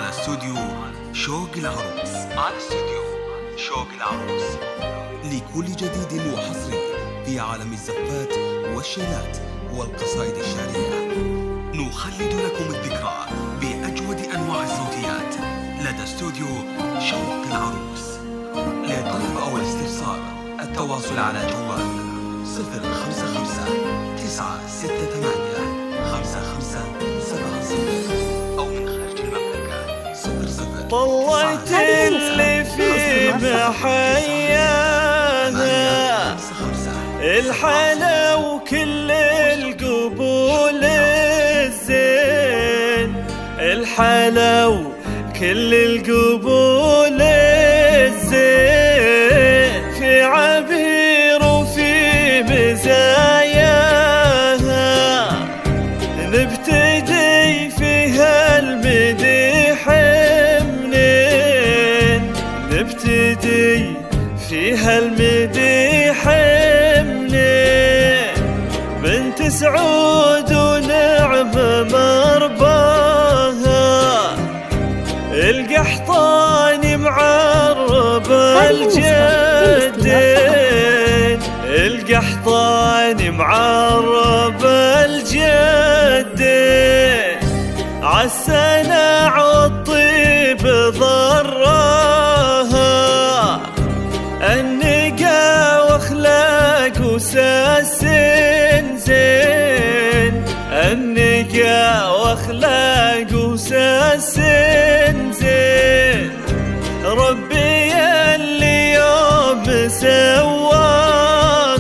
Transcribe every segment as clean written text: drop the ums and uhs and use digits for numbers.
على استوديو شوق العروس. لكل جديد وحصري في عالم الزفات والشيلات والقصائد الشعرية، نخلد لكم الذكرى بأجود أنواع الصوتيات لدى استوديو شوق العروس. للطلب أو الاستفسار التواصل على جوال 054-968-5570 أو من خارج المملكة 00. طويت اللي في محياها الحلا وكل القبول الزين، الحلا وكل القبول الزين، في عبير وفي مزاياها نبتدي فيها المديح منين، نبتدي فيها المديح منين، بنت سعود ونعم مرباها القحطاني معرب الجدين، القحطاني معرب الجدين، عالسنع والطيب ضراها النقا واخلاق وساس زين، النقا واخلاق وساس زين، ربي اليوم سواها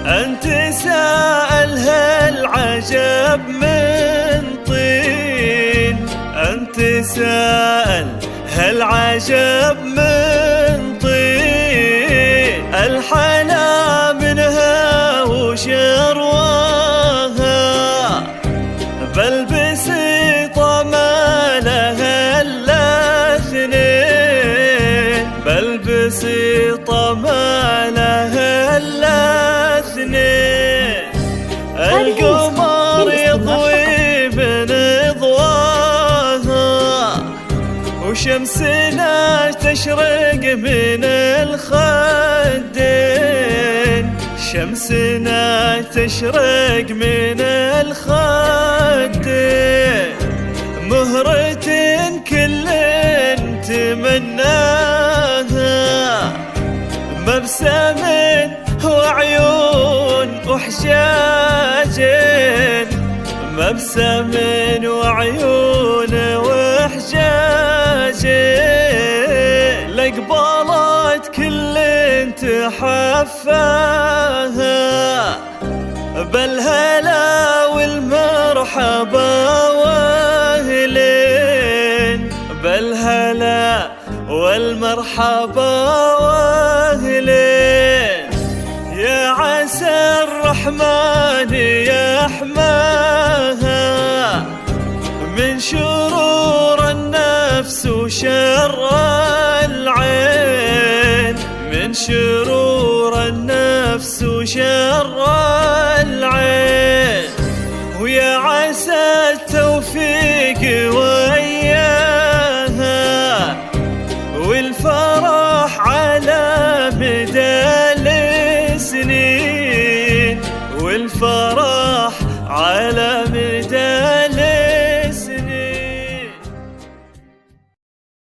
أنت سألها العجب من طين، أنت سألها العجب من طين، الحلا منها وشرواها بل بسيطة ما لها إلا اثنين، بل بسيطة ما لها إلا اثنين، القمر يضوي بنضواها وشمسنا تشرق من الخدين، شمسنا تشرق من الخدين، مهرة كل تمناها مبسم وعيون وحجاجين، مبسم وعيون وحجاجين، لقبالات كل تحفاها بالهلا والمرحبا واهلين، بالهلا والمرحبا واهلين، يا عسى الرحمن يحماها من شرور النفس وشر العين، من شرور النفس وشر العين، ويا عسى التوفيق وياها والفرح على مدى السنين، والفرح على